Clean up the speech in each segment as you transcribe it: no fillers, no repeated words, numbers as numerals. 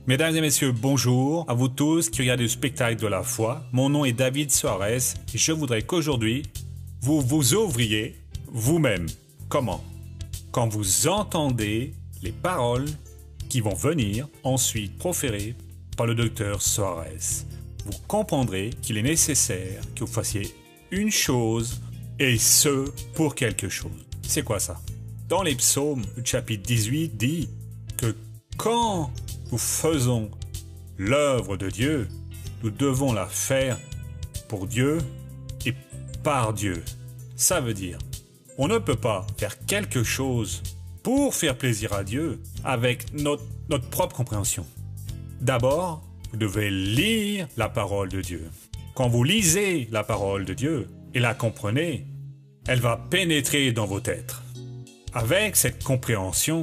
Mesdames et messieurs, bonjour à vous tous qui regardez le spectacle de la foi. Mon nom est David Soares et je voudrais qu'aujourd'hui, vous vous ouvriez vous-même. Comment? Quand vous entendez les paroles qui vont venir ensuite proférées par le docteur Soares, vous comprendrez qu'il est nécessaire que vous fassiez une chose et ce pour quelque chose. C'est quoi ça? Dans les psaumes, le chapitre 18 dit que quand nous faisons l'œuvre de Dieu, nous devons la faire pour Dieu et par Dieu. Ça veut dire, on ne peut pas faire quelque chose pour faire plaisir à Dieu avec notre propre compréhension. D'abord, vous devez lire la parole de Dieu. Quand vous lisez la parole de Dieu et la comprenez, elle va pénétrer dans votre être. Avec cette compréhension,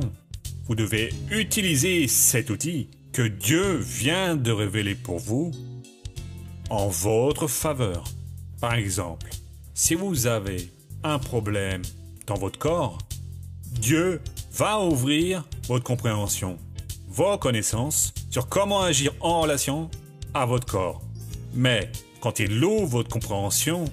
vous devez utiliser cet outil que Dieu vient de révéler pour vous en votre faveur. Par exemple, si vous avez un problème dans votre corps, Dieu va ouvrir votre compréhension, vos connaissances sur comment agir en relation à votre corps. Mais quand il ouvre votre compréhension,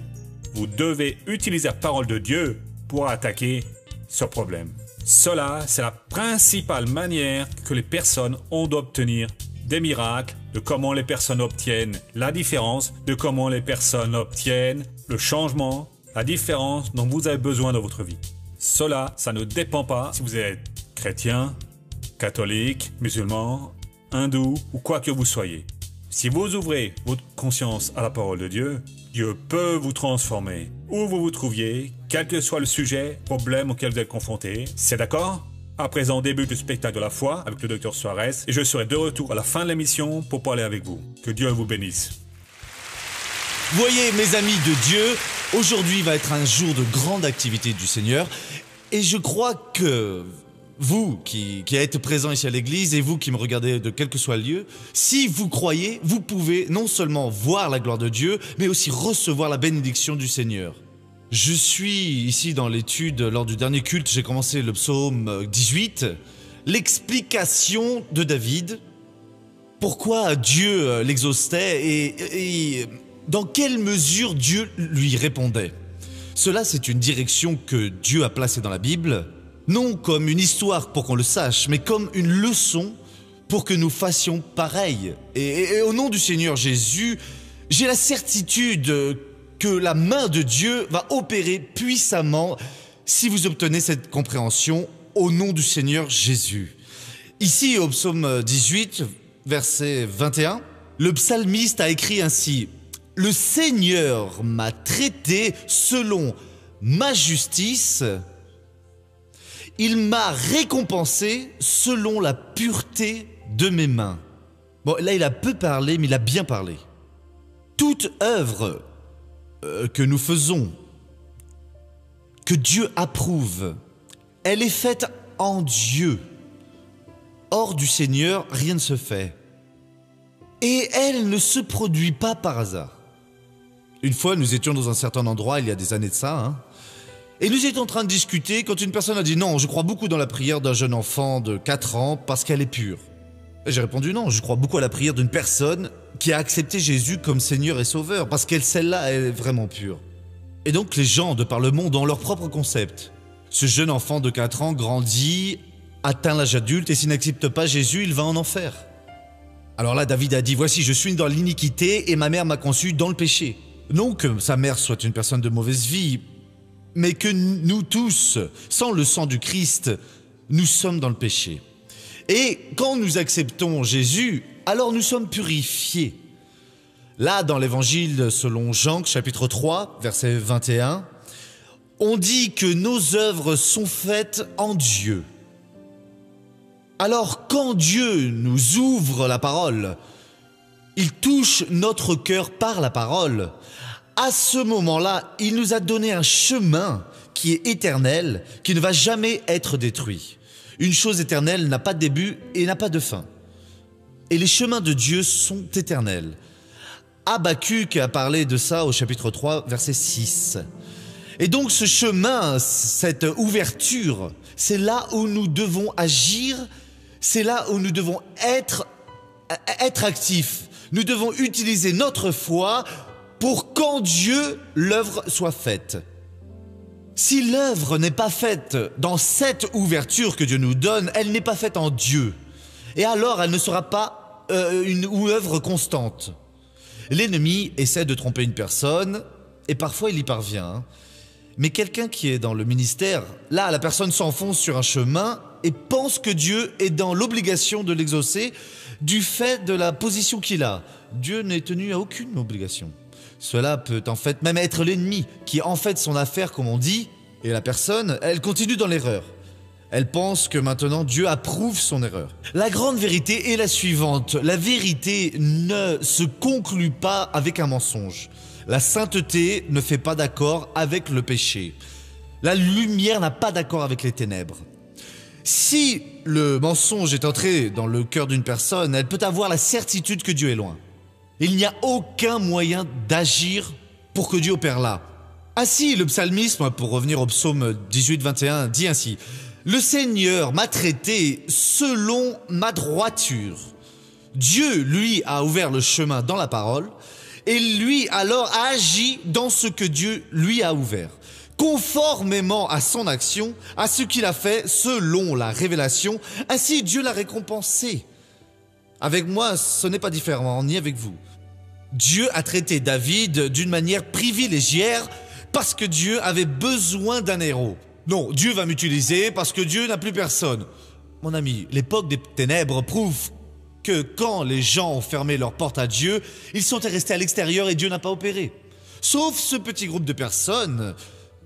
vous devez utiliser la parole de Dieu pour attaquer ce problème. Cela, c'est la principale manière que les personnes ont d'obtenir des miracles, de comment les personnes obtiennent la différence, de comment les personnes obtiennent le changement, la différence dont vous avez besoin dans votre vie. Cela, ça ne dépend pas si vous êtes chrétien, catholique, musulman, hindou ou quoi que vous soyez. Si vous ouvrez votre conscience à la parole de Dieu, Dieu peut vous transformer. Où vous vous trouviez, quel que soit le sujet, problème auquel vous êtes confronté. C'est d'accord? À présent, début du spectacle de la foi avec le docteur Soares et je serai de retour à la fin de l'émission pour parler avec vous. Que Dieu vous bénisse. Voyez, mes amis de Dieu, aujourd'hui va être un jour de grande activité du Seigneur et je crois que vous qui êtes présents ici à l'église et vous qui me regardez de quel que soit le lieu, si vous croyez, vous pouvez non seulement voir la gloire de Dieu, mais aussi recevoir la bénédiction du Seigneur. Je suis ici dans l'étude, lors du dernier culte, j'ai commencé le psaume 18, l'explication de David, pourquoi Dieu l'exhaustait et dans quelle mesure Dieu lui répondait. Cela, c'est une direction que Dieu a placée dans la Bible, non comme une histoire pour qu'on le sache, mais comme une leçon pour que nous fassions pareil. Et au nom du Seigneur Jésus, j'ai la certitude que la main de Dieu va opérer puissamment si vous obtenez cette compréhension au nom du Seigneur Jésus. Ici, au psaume 18, verset 21, le psalmiste a écrit ainsi « Le Seigneur m'a traité selon ma justice ». Il m'a récompensé selon la pureté de mes mains. Bon, là, il a peu parlé, mais il a bien parlé. Toute œuvre que nous faisons, que Dieu approuve, elle est faite en Dieu. Hors du Seigneur, rien ne se fait. Et elle ne se produit pas par hasard. Une fois, nous étions dans un certain endroit, il y a des années de ça, et nous étions en train de discuter quand une personne a dit « Non, je crois beaucoup dans la prière d'un jeune enfant de 4 ans parce qu'elle est pure. » Et j'ai répondu « Non, je crois beaucoup à la prière d'une personne qui a accepté Jésus comme Seigneur et Sauveur parce qu'elle, celle-là, est vraiment pure. » Et donc les gens de par le monde ont leur propre concept. Ce jeune enfant de 4 ans grandit, atteint l'âge adulte et s'il n'accepte pas Jésus, il va en enfer. Alors là, David a dit « Voici, je suis dans l'iniquité et ma mère m'a conçu dans le péché. » Non que sa mère soit une personne de mauvaise vie, mais que nous tous, sans le sang du Christ, nous sommes dans le péché. Et quand nous acceptons Jésus, alors nous sommes purifiés. Là, dans l'évangile selon Jean, chapitre 3, verset 21, on dit que nos œuvres sont faites en Dieu. Alors, quand Dieu nous ouvre la parole, il touche notre cœur par la parole. À ce moment-là, il nous a donné un chemin qui est éternel, qui ne va jamais être détruit. Une chose éternelle n'a pas de début et n'a pas de fin. Et les chemins de Dieu sont éternels. Habakkuk a parlé de ça au chapitre 3, verset 6. Et donc ce chemin, cette ouverture, c'est là où nous devons agir, c'est là où nous devons être être actifs. Nous devons utiliser notre foi pour quand Dieu, l'œuvre soit faite. Si l'œuvre n'est pas faite dans cette ouverture que Dieu nous donne, elle n'est pas faite en Dieu. Et alors, elle ne sera pas une œuvre constante. L'ennemi essaie de tromper une personne, et parfois il y parvient. Mais quelqu'un qui est dans le ministère, là, la personne s'enfonce sur un chemin et pense que Dieu est dans l'obligation de l'exaucer du fait de la position qu'il a. Dieu n'est tenu à aucune obligation. Cela peut en fait même être l'ennemi qui en fait son affaire, comme on dit, et la personne, elle continue dans l'erreur. Elle pense que maintenant Dieu approuve son erreur. La grande vérité est la suivante. La vérité ne se conclut pas avec un mensonge. La sainteté ne fait pas d'accord avec le péché. La lumière n'a pas d'accord avec les ténèbres. Si le mensonge est entré dans le cœur d'une personne, elle peut avoir la certitude que Dieu est loin. Il n'y a aucun moyen d'agir pour que Dieu opère là. Ainsi, le psalmisme, pour revenir au psaume 18-21, dit ainsi: « Le Seigneur m'a traité selon ma droiture. » Dieu, lui, a ouvert le chemin dans la parole, et lui, alors, a agi dans ce que Dieu lui a ouvert, conformément à son action, à ce qu'il a fait selon la révélation. Ainsi, Dieu l'a récompensé. Avec moi, ce n'est pas différent, ni avec vous. Dieu a traité David d'une manière privilégiée parce que Dieu avait besoin d'un héros. Non, Dieu va m'utiliser parce que Dieu n'a plus personne. Mon ami, l'époque des ténèbres prouve que quand les gens ont fermé leurs portes à Dieu, ils sont restés à l'extérieur et Dieu n'a pas opéré. Sauf ce petit groupe de personnes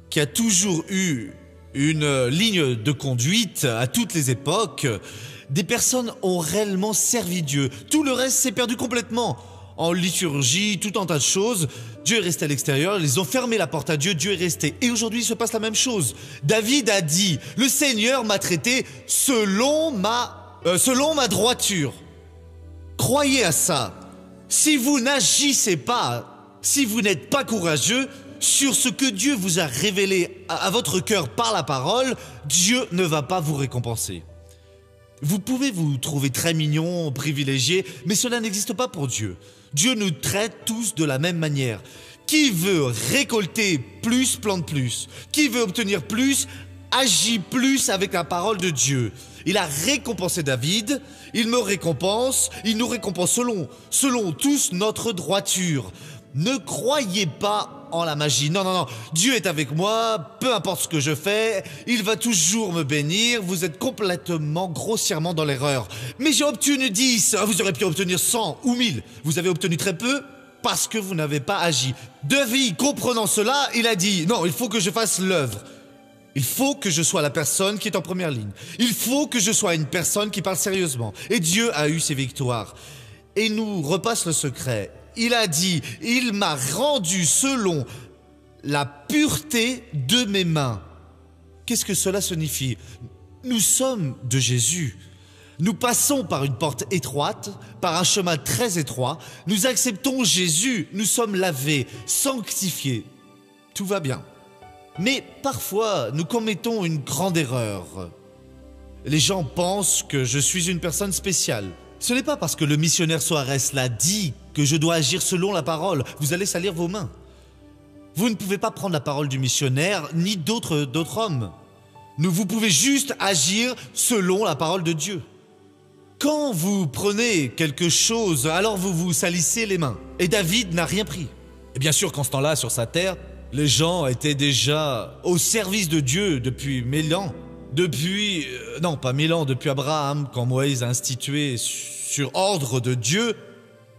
qui a toujours eu une ligne de conduite à toutes les époques. Des personnes ont réellement servi Dieu. Tout le reste s'est perdu complètement. En liturgie, tout un tas de choses. Dieu est resté à l'extérieur, ils ont fermé la porte à Dieu, Dieu est resté. Et aujourd'hui, il se passe la même chose. David a dit: « Le Seigneur m'a traité selon ma droiture. » Croyez à ça. Si vous n'agissez pas, si vous n'êtes pas courageux sur ce que Dieu vous a révélé à votre cœur par la parole, Dieu ne va pas vous récompenser. Vous pouvez vous trouver très mignon, privilégié, mais cela n'existe pas pour Dieu. Dieu nous traite tous de la même manière. Qui veut récolter plus, plante plus. Qui veut obtenir plus, agit plus avec la parole de Dieu. Il a récompensé David, il me récompense, il nous récompense selon tous notre droiture. Ne croyez pas en la magie. Non, non, non. Dieu est avec moi, peu importe ce que je fais, il va toujours me bénir. Vous êtes complètement, grossièrement dans l'erreur. Mais j'ai obtenu 10, vous aurez pu obtenir 100 ou 1000. Vous avez obtenu très peu parce que vous n'avez pas agi. David, comprenant cela, il a dit: non, il faut que je fasse l'œuvre. Il faut que je sois la personne qui est en première ligne. Il faut que je sois une personne qui parle sérieusement. Et Dieu a eu ses victoires. Et il nous repasse le secret. Il a dit: il m'a rendu selon la pureté de mes mains. Qu'est-ce que cela signifie? Nous sommes de Jésus. Nous passons par une porte étroite, par un chemin très étroit. Nous acceptons Jésus. Nous sommes lavés, sanctifiés. Tout va bien. Mais parfois, nous commettons une grande erreur. Les gens pensent que je suis une personne spéciale. Ce n'est pas parce que le missionnaire Soares l'a dit que je dois agir selon la parole. Vous allez salir vos mains. Vous ne pouvez pas prendre la parole du missionnaire ni d'autres hommes. Vous pouvez juste agir selon la parole de Dieu. Quand vous prenez quelque chose, alors vous vous salissez les mains. Et David n'a rien pris. Et bien sûr qu'en ce temps-là, sur sa terre, les gens étaient déjà au service de Dieu depuis 1000 ans. Depuis Abraham, quand Moïse a institué sur ordre de Dieu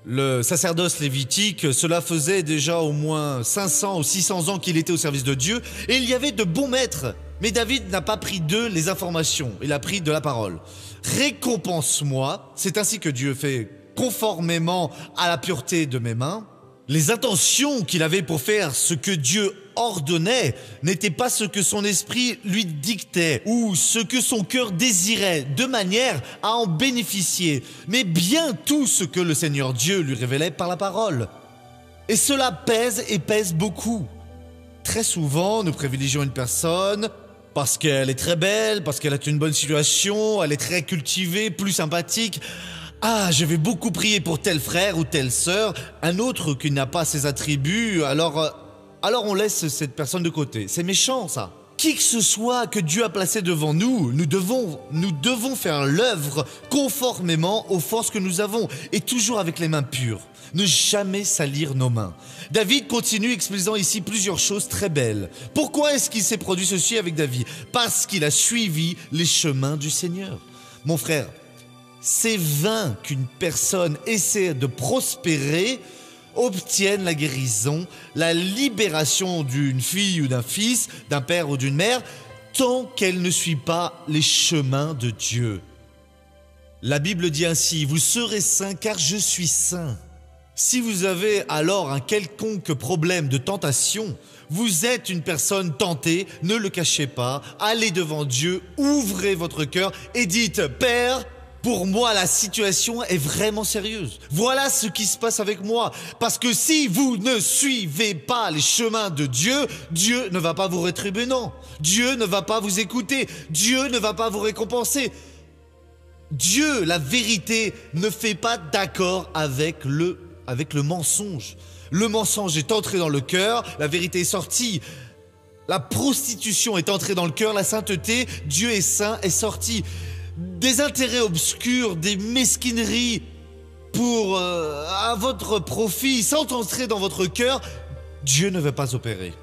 le sacerdoce lévitique. Cela faisait déjà au moins 500 ou 600 ans qu'il était au service de Dieu. Et il y avait de bons maîtres. Mais David n'a pas pris d'eux les informations. Il a pris de la parole. Récompense-moi. C'est ainsi que Dieu fait, conformément à la pureté de mes mains. Les intentions qu'il avait pour faire ce que Dieu ordonnait n'étaient pas ce que son esprit lui dictait ou ce que son cœur désirait de manière à en bénéficier, mais bien tout ce que le Seigneur Dieu lui révélait par la parole. Et cela pèse et pèse beaucoup. Très souvent, nous privilégions une personne parce qu'elle est très belle, parce qu'elle a une bonne situation, elle est très cultivée, plus sympathique, Ah, je vais beaucoup prier pour tel frère ou telle sœur, un autre qui n'a pas ces attributs, alors on laisse cette personne de côté. C'est méchant, ça. Qui que ce soit que Dieu a placé devant nous, nous devons faire l'œuvre conformément aux forces que nous avons, et toujours avec les mains pures. Ne jamais salir nos mains. David continue expliquant ici plusieurs choses très belles. Pourquoi est-ce qu'il s'est produit ceci avec David? Parce qu'il a suivi les chemins du Seigneur. Mon frère, c'est vain qu'une personne essaie de prospérer, obtienne la guérison, la libération d'une fille ou d'un fils, d'un père ou d'une mère, tant qu'elle ne suit pas les chemins de Dieu. La Bible dit ainsi, « Vous serez saints car je suis saint ». Si vous avez alors un quelconque problème de tentation, vous êtes une personne tentée, ne le cachez pas, allez devant Dieu, ouvrez votre cœur et dites « Père, pour moi, la situation est vraiment sérieuse. Voilà ce qui se passe avec moi. Parce que si vous ne suivez pas les chemins de Dieu, Dieu ne va pas vous rétribuer, non. Dieu ne va pas vous écouter. Dieu ne va pas vous récompenser. Dieu, la vérité, ne fait pas d'accord avec le mensonge. Le mensonge est entré dans le cœur, la vérité est sortie. La prostitution est entrée dans le cœur, la sainteté, Dieu est saint, est sortie. Des intérêts obscurs, des mesquineries à votre profit, sans entrer dans votre cœur, Dieu ne veut pas opérer.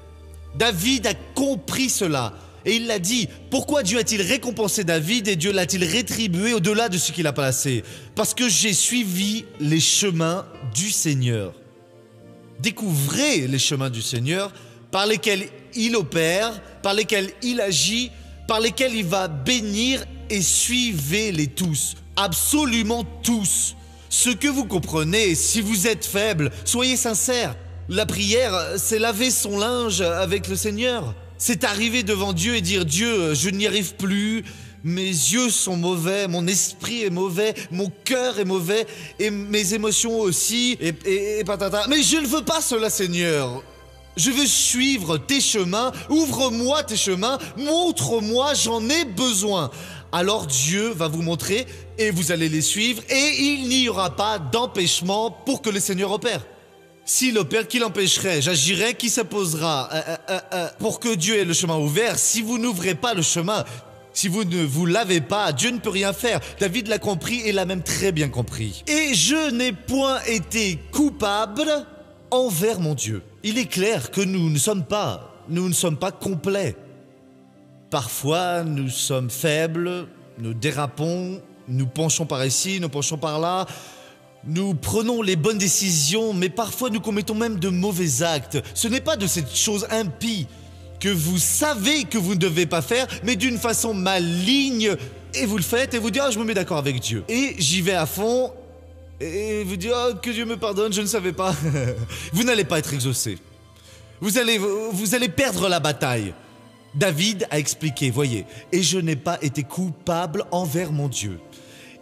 David a compris cela et il l'a dit. Pourquoi Dieu a-t-il récompensé David et Dieu l'a-t-il rétribué au-delà de ce qu'il a placé? Parce que j'ai suivi les chemins du Seigneur. Découvrez les chemins du Seigneur par lesquels il opère, par lesquels il agit, par lesquels il va bénir, et suivez-les tous, absolument tous. Ce que vous comprenez, si vous êtes faible, soyez sincères. La prière, c'est laver son linge avec le Seigneur. C'est arriver devant Dieu et dire « Dieu, je n'y arrive plus, mes yeux sont mauvais, mon esprit est mauvais, mon cœur est mauvais, et mes émotions aussi, et patata. Mais je ne veux pas cela, Seigneur. Je veux suivre tes chemins, ouvre-moi tes chemins, montre-moi, j'en ai besoin. » Alors Dieu va vous montrer et vous allez les suivre et il n'y aura pas d'empêchement pour que le Seigneur opère. S'il opère, qui l'empêcherait? J'agirai, qui s'opposera? Pour que Dieu ait le chemin ouvert, si vous n'ouvrez pas le chemin, si vous ne vous lavez pas, Dieu ne peut rien faire. David l'a compris et l'a même très bien compris. Et je n'ai point été coupable envers mon Dieu. Il est clair que nous ne sommes pas complets. Parfois, nous sommes faibles, nous dérapons, nous penchons par ici, nous penchons par là, nous prenons les bonnes décisions, mais parfois nous commettons même de mauvais actes. Ce n'est pas de cette chose impie que vous savez que vous ne devez pas faire, mais d'une façon maligne, et vous le faites, et vous dites « Ah, je me mets d'accord avec Dieu. » Et j'y vais à fond, et vous dites « Oh, que Dieu me pardonne, je ne savais pas. » Vous n'allez pas être exaucé. Vous allez perdre la bataille. David a expliqué, voyez, « Et je n'ai pas été coupable envers mon Dieu. »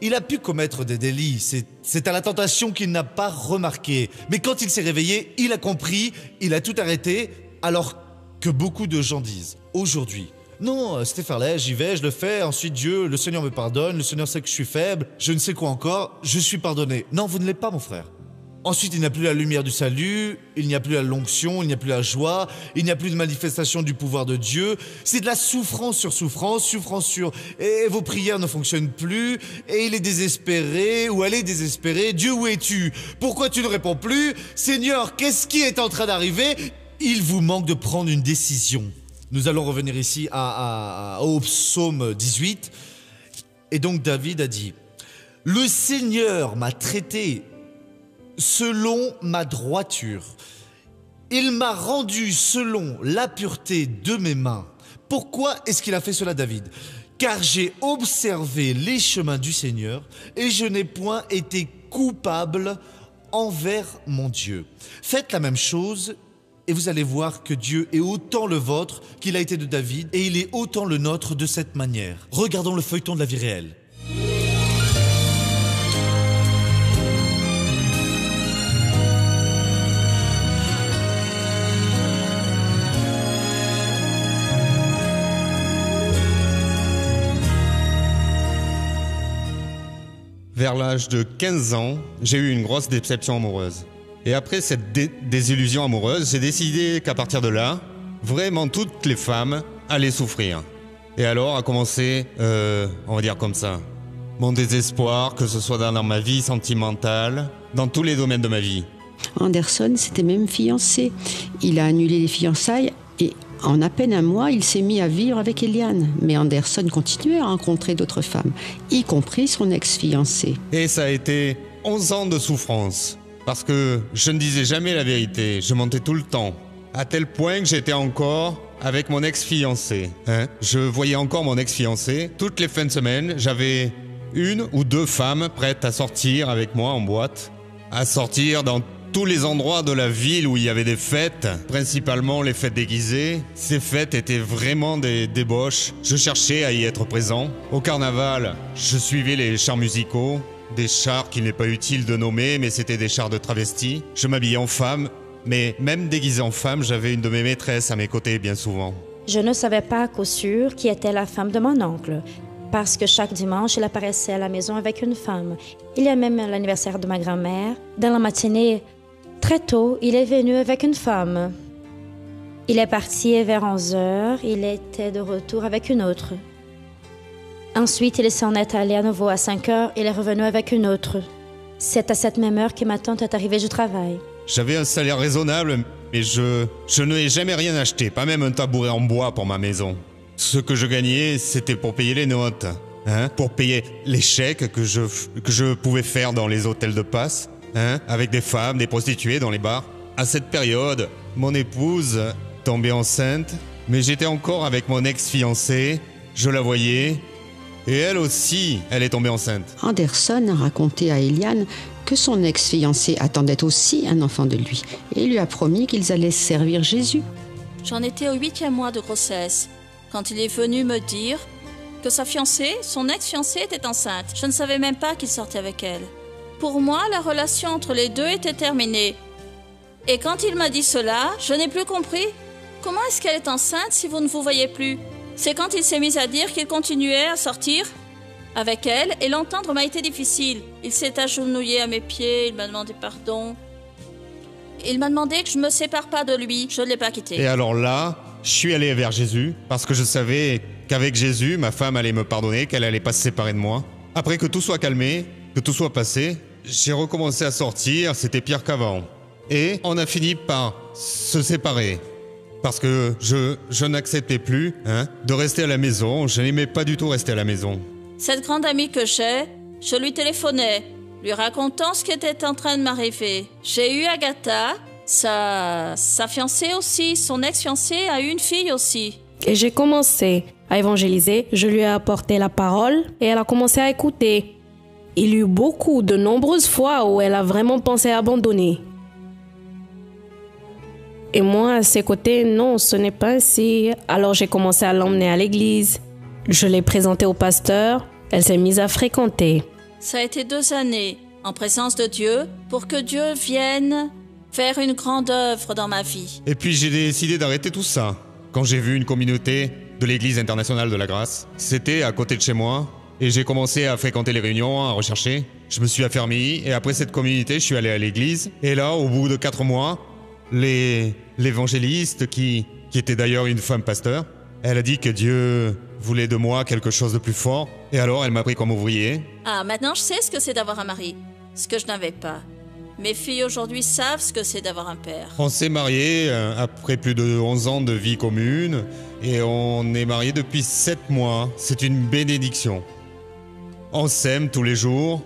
Il a pu commettre des délits, c'est à la tentation qu'il n'a pas remarqué. Mais quand il s'est réveillé, il a compris, il a tout arrêté, alors que beaucoup de gens disent aujourd'hui, « Non, Stéphane, j'y vais, je le fais, ensuite Dieu, le Seigneur me pardonne, le Seigneur sait que je suis faible, je ne sais quoi encore, je suis pardonné. » Non, vous ne l'êtes pas, mon frère. Ensuite, il n'y a plus la lumière du salut, il n'y a plus la l'onction, il n'y a plus la joie, il n'y a plus de manifestation du pouvoir de Dieu. C'est de la souffrance sur souffrance, souffrance sur... Et vos prières ne fonctionnent plus, et il est désespéré, ou elle est désespérée. Dieu, où es-tu? Pourquoi tu ne réponds plus? Seigneur, qu'est-ce qui est en train d'arriver? Il vous manque de prendre une décision. Nous allons revenir ici au psaume 18. Et donc David a dit, « Le Seigneur m'a traité selon ma droiture. Il m'a rendu selon la pureté de mes mains. » Pourquoi est-ce qu'il a fait cela, David? « Car j'ai observé les chemins du Seigneur et je n'ai point été coupable envers mon Dieu. » Faites la même chose et vous allez voir que Dieu est autant le vôtre qu'il a été de David et il est autant le nôtre de cette manière. Regardons le feuilleton de la vie réelle. vers l'âge de 15 ans, j'ai eu une grosse déception amoureuse. Et après cette désillusion amoureuse, j'ai décidé qu'à partir de là, vraiment toutes les femmes allaient souffrir. Et alors a commencé, on va dire comme ça, mon désespoir, que ce soit dans ma vie sentimentale, dans tous les domaines de ma vie. Anderson s'était même fiancé. Il a annulé les fiançailles et en à peine un mois, il s'est mis à vivre avec Eliane. Mais Anderson continuait à rencontrer d'autres femmes, y compris son ex-fiancée. Et ça a été 11 ans de souffrance. Parce que je ne disais jamais la vérité, je mentais tout le temps. À tel point que j'étais encore avec mon ex-fiancé. Je voyais encore mon ex-fiancé. Toutes les fins de semaine, j'avais une ou deux femmes prêtes à sortir avec moi en boîte. À sortir dans tous les endroits de la ville où il y avait des fêtes, principalement les fêtes déguisées. Ces fêtes étaient vraiment des débauches. Je cherchais à y être présent. Au carnaval, je suivais les chars musicaux. Des chars qu'il n'est pas utile de nommer, mais c'était des chars de travestis. Je m'habillais en femme, mais même déguisé en femme, j'avais une de mes maîtresses à mes côtés bien souvent. Je ne savais pas à coup sûr qui était la femme de mon oncle, parce que chaque dimanche, il apparaissait à la maison avec une femme. Il y a même l'anniversaire de ma grand-mère. Dans la matinée, très tôt, il est venu avec une femme. Il est parti et vers 11 heures, il était de retour avec une autre. Ensuite, il s'en est allé à nouveau à 5 heures, il est revenu avec une autre. C'est à cette même heure que ma tante est arrivée du travail. J'avais un salaire raisonnable, mais je n'ai jamais rien acheté, pas même un tabouret en bois pour ma maison. Ce que je gagnais, c'était pour payer les notes, pour payer les chèques que je pouvais faire dans les hôtels de passe, avec des femmes, des prostituées dans les bars. À cette période, mon épouse tombait enceinte, mais j'étais encore avec mon ex-fiancé, je la voyais, et elle aussi, elle est tombée enceinte. Anderson a raconté à Eliane que son ex-fiancé attendait aussi un enfant de lui et lui a promis qu'ils allaient servir Jésus. J'en étais au 8e mois de grossesse, quand il est venu me dire que sa fiancée, son ex-fiancée, était enceinte. Je ne savais même pas qu'il sortait avec elle. Pour moi, la relation entre les deux était terminée. Et quand il m'a dit cela, je n'ai plus compris. Comment est-ce qu'elle est enceinte si vous ne vous voyez plus? C'est quand il s'est mis à dire qu'il continuait à sortir avec elle, et l'entendre m'a été difficile. Il s'est agenouillé à mes pieds, il m'a demandé pardon. Il m'a demandé que je ne me sépare pas de lui, je ne l'ai pas quitté. Et alors là, je suis allé vers Jésus, parce que je savais qu'avec Jésus, ma femme allait me pardonner, qu'elle allait pas se séparer de moi. Après que tout soit calmé, que tout soit passé, j'ai recommencé à sortir, c'était pire qu'avant. Et on a fini par se séparer. Parce que je n'acceptais plus de rester à la maison, je n'aimais pas du tout rester à la maison. Cette grande amie que j'ai, je lui téléphonais, lui racontant ce qui était en train de m'arriver. J'ai eu Agatha, sa fiancée aussi, son ex-fiancée a eu une fille aussi. Et j'ai commencé à évangéliser, je lui ai apporté la parole et elle a commencé à écouter. Il y a eu de nombreuses fois où elle a vraiment pensé à abandonner. Et moi, à ses côtés, non, ce n'est pas ainsi. Alors j'ai commencé à l'emmener à l'église. Je l'ai présentée au pasteur. Elle s'est mise à fréquenter. Ça a été 2 années en présence de Dieu pour que Dieu vienne faire une grande œuvre dans ma vie. Et puis j'ai décidé d'arrêter tout ça. Quand j'ai vu une communauté de l'Église internationale de la grâce, c'était à côté de chez moi. Et j'ai commencé à fréquenter les réunions, à rechercher. Je me suis affermi et après cette communauté, je suis allé à l'église. Et là, au bout de 4 mois, l'évangéliste, qui était d'ailleurs une femme pasteur, elle a dit que Dieu voulait de moi quelque chose de plus fort. Et alors, elle m'a pris comme ouvrier. Ah, maintenant je sais ce que c'est d'avoir un mari, ce que je n'avais pas. Mes filles aujourd'hui savent ce que c'est d'avoir un père. On s'est mariés après plus de 11 ans de vie commune. Et on est mariés depuis 7 mois. C'est une bénédiction. On s'aime tous les jours.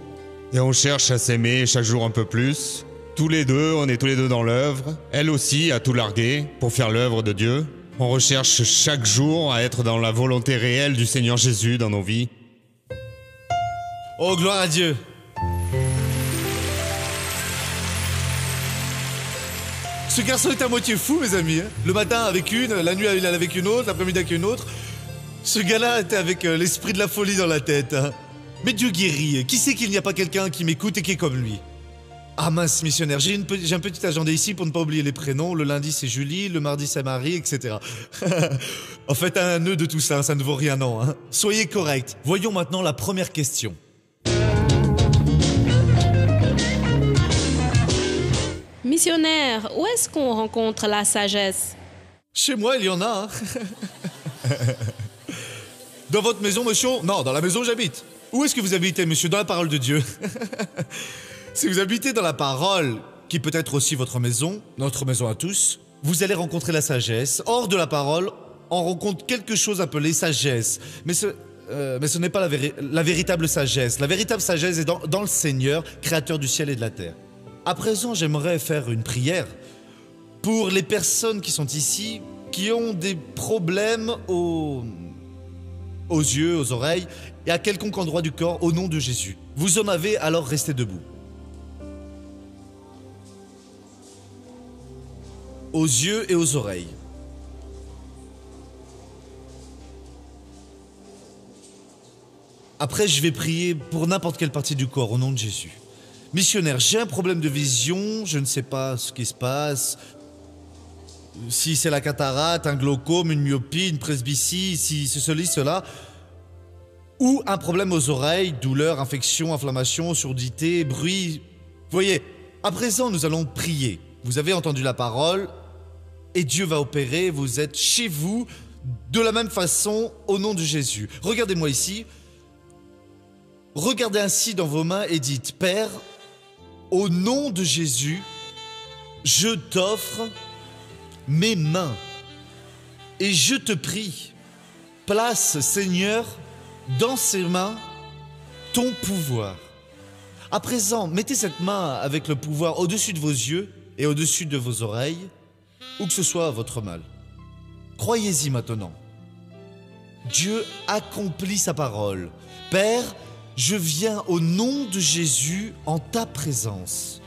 Et on cherche à s'aimer chaque jour un peu plus. Tous les deux, on est tous les deux dans l'œuvre. Elle aussi a tout largué pour faire l'œuvre de Dieu. On recherche chaque jour à être dans la volonté réelle du Seigneur Jésus dans nos vies. Oh, gloire à Dieu! Ce garçon est à moitié fou, mes amis. Le matin avec une, la nuit il est avec une autre, l'après-midi avec une autre. Ce gars-là était avec l'esprit de la folie dans la tête. Mais Dieu guérit. Qui sait qu'il n'y a pas quelqu'un qui m'écoute et qui est comme lui? Ah mince, missionnaire, j'ai un petit agenda ici pour ne pas oublier les prénoms. Le lundi, c'est Julie, le mardi, c'est Marie, etc. En fait, un nœud de tout ça, ça ne vaut rien, non. Soyez corrects. Voyons maintenant la première question. Missionnaire, où est-ce qu'on rencontre la sagesse? Chez moi, il y en a. Dans votre maison, monsieur? Non, dans la maison où j'habite. Où est-ce que vous habitez, monsieur? Dans la parole de Dieu. Si vous habitez dans la parole, qui peut être aussi votre maison, notre maison à tous, vous allez rencontrer la sagesse. Hors de la parole, on rencontre quelque chose appelé sagesse. Mais ce n'est pas la véritable sagesse. La véritable sagesse est dans le Seigneur, créateur du ciel et de la terre. À présent, j'aimerais faire une prière pour les personnes qui sont ici, qui ont des problèmes aux yeux, aux oreilles et à quelconque endroit du corps, au nom de Jésus. Vous en avez, alors restez debout. Aux yeux et aux oreilles. Après, je vais prier pour n'importe quelle partie du corps, au nom de Jésus. Missionnaire, j'ai un problème de vision, je ne sais pas ce qui se passe. Si c'est la cataracte, un glaucome, une myopie, une presbytie, si c'est cela. Ou un problème aux oreilles, douleur, infection, inflammation, surdité, bruit. Voyez, à présent, nous allons prier. Vous avez entendu la parole et Dieu va opérer. Vous êtes chez vous de la même façon au nom de Jésus. Regardez-moi ici. Regardez ainsi dans vos mains et dites: Père, au nom de Jésus, je t'offre mes mains et je te prie, place, Seigneur, dans ces mains ton pouvoir. À présent, mettez cette main avec le pouvoir au-dessus de vos yeux et au-dessus de vos oreilles, où que ce soit votre mal. Croyez-y maintenant. Dieu accomplit sa parole. Père, je viens au nom de Jésus en ta présence.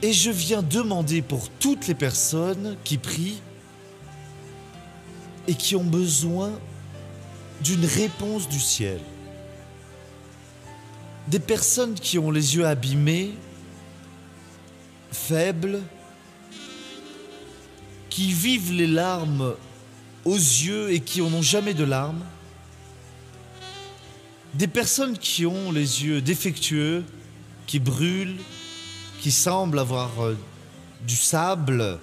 Et je viens demander pour toutes les personnes qui prient et qui ont besoin d'une réponse du ciel. Des personnes qui ont les yeux abîmés, faibles, qui vivent les larmes aux yeux et qui n'ont jamais de larmes. Des personnes qui ont les yeux défectueux, qui brûlent, qui semblent avoir du sable,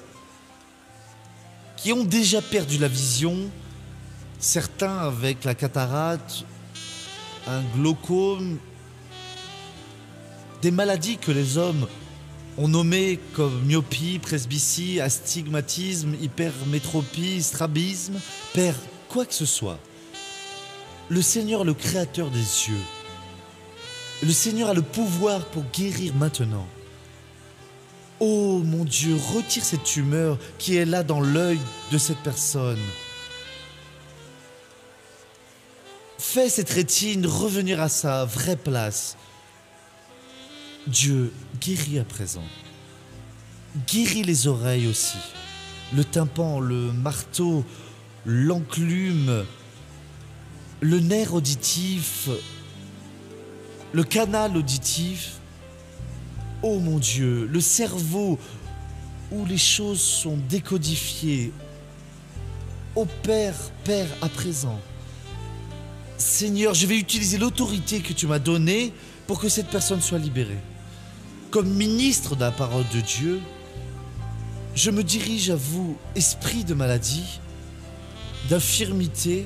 qui ont déjà perdu la vision, certains avec la cataracte, un glaucome, des maladies que les hommes ont nommées comme myopie, presbytie, astigmatisme, hypermétropie, strabisme. Père, quoi que ce soit, le Seigneur, le Créateur des cieux, le Seigneur a le pouvoir pour guérir maintenant. Oh mon Dieu, retire cette tumeur qui est là dans l'œil de cette personne. Fais cette rétine revenir à sa vraie place. Dieu, guéris à présent. Guéris les oreilles aussi. Le tympan, le marteau, l'enclume, le nerf auditif, le canal auditif. Oh mon Dieu, le cerveau où les choses sont décodifiées. Oh Père, Père, à présent. Seigneur, je vais utiliser l'autorité que tu m'as donnée pour que cette personne soit libérée. Comme ministre de la parole de Dieu, je me dirige à vous, esprit de maladie, d'infirmité,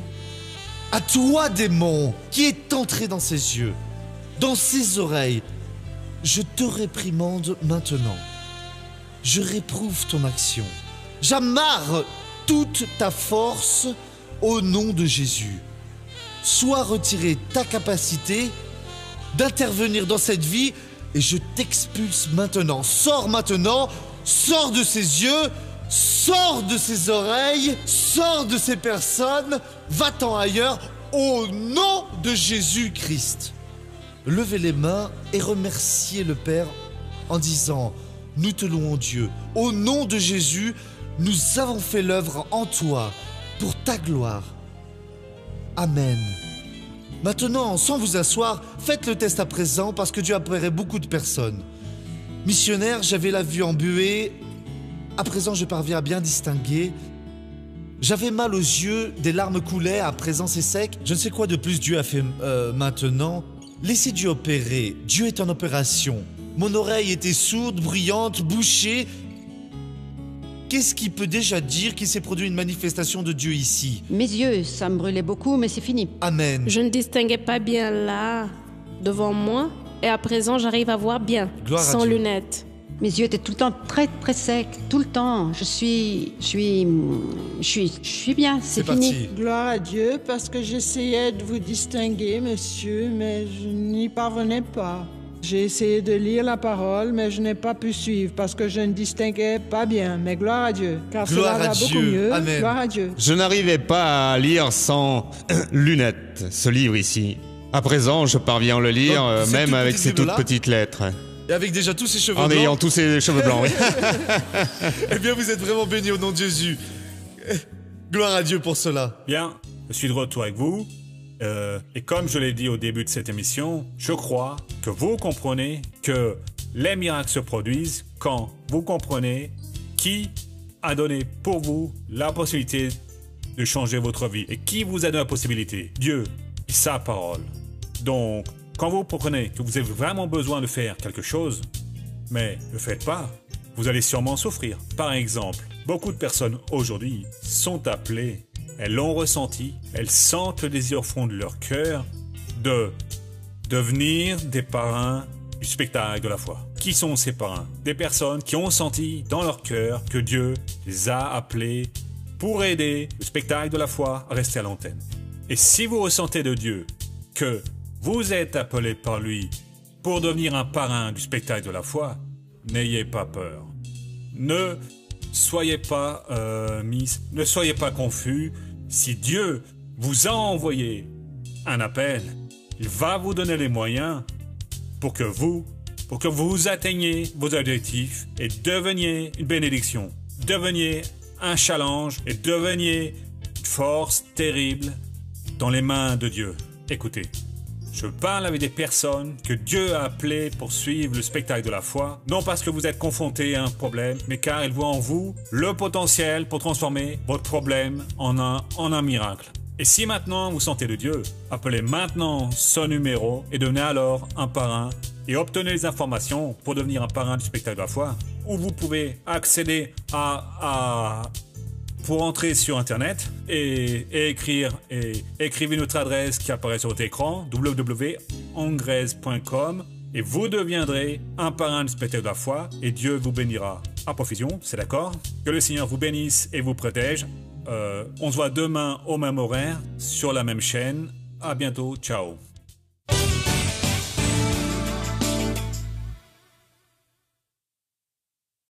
à toi, démon, qui est entré dans ses yeux, dans ses oreilles. Je te réprimande maintenant. Je réprouve ton action. J'amarre toute ta force au nom de Jésus. Sois retirée ta capacité d'intervenir dans cette vie et je t'expulse maintenant. Sors maintenant, sors de ses yeux, sors de ses oreilles, sors de ces personnes, va-t'en ailleurs au nom de Jésus-Christ. Levez les mains et remerciez le Père en disant: nous te louons Dieu. Au nom de Jésus, nous avons fait l'œuvre en toi pour ta gloire. Amen. Maintenant, sans vous asseoir, faites le test à présent parce que Dieu a opéré beaucoup de personnes. Missionnaire, j'avais la vue embuée. À présent, je parviens à bien distinguer. J'avais mal aux yeux, des larmes coulaient, à présent c'est sec. Je ne sais quoi de plus Dieu a fait maintenant. Laissez Dieu opérer. Dieu est en opération. Mon oreille était sourde, bruyante, bouchée. Qu'est-ce qui peut déjà dire qu'il s'est produit une manifestation de Dieu ici? Mes yeux, ça me brûlait beaucoup, mais c'est fini. Amen. Je ne distinguais pas bien là, devant moi, et à présent j'arrive à voir bien, Gloire à sans Dieu. lunettes. Mes yeux étaient tout le temps très très secs, tout le temps. Je suis bien, c'est fini. parti. Gloire à Dieu, parce que j'essayais de vous distinguer, monsieur, mais je n'y parvenais pas. J'ai essayé de lire la parole, mais je n'ai pas pu suivre parce que je ne distinguais pas bien. Mais gloire à Dieu, car Gloire cela à va beaucoup Dieu. mieux. Amen. Gloire à Dieu. Je n'arrivais pas à lire sans lunettes, ce livre ici. À présent, je parviens à le lire, Donc, ces même toutes avec petites ces toutes livres-là petites lettres. Et avec déjà tous ces cheveux En blancs, ayant tous ces cheveux blancs, oui. eh bien vous êtes vraiment bénis au nom de Jésus. Gloire à Dieu pour cela. Bien, je suis de retour avec vous. Et comme je l'ai dit au début de cette émission, je crois que vous comprenez que les miracles se produisent quand vous comprenez qui a donné pour vous la possibilité de changer votre vie. Et qui vous a donné la possibilité? Dieu et sa parole. Donc, quand vous comprenez que vous avez vraiment besoin de faire quelque chose, mais ne le faites pas, vous allez sûrement souffrir. Par exemple, beaucoup de personnes aujourd'hui sont appelées, elles l'ont ressenti, elles sentent le désir au fond de leur cœur de devenir des parrains du spectacle de la foi. Qui sont ces parrains? Des personnes qui ont senti dans leur cœur que Dieu les a appelés pour aider le spectacle de la foi à rester à l'antenne. Et si vous ressentez de Dieu que vous êtes appelé par lui pour devenir un parrain du spectacle de la foi, n'ayez pas peur. Ne soyez pas ne soyez pas confus. Si Dieu vous a envoyé un appel, il va vous donner les moyens pour que vous atteigniez vos objectifs et deveniez une bénédiction, deveniez un challenge et deveniez une force terrible dans les mains de Dieu. Écoutez, je parle avec des personnes que Dieu a appelées pour suivre le spectacle de la foi, non parce que vous êtes confrontés à un problème, mais car il voit en vous le potentiel pour transformer votre problème en un miracle. Et si maintenant vous sentez de Dieu, appelez maintenant son numéro et devenez alors un parrain et obtenez les informations pour devenir un parrain du spectacle de la foi, où vous pouvez accéder pour entrer sur Internet et écrivez notre adresse qui apparaît sur votre écran, www.angrez.com, et vous deviendrez un parrain du spectacle de la foi et Dieu vous bénira à profusion, c'est d'accord? Que le Seigneur vous bénisse et vous protège. On se voit demain au même horaire, sur la même chaîne. À bientôt, ciao.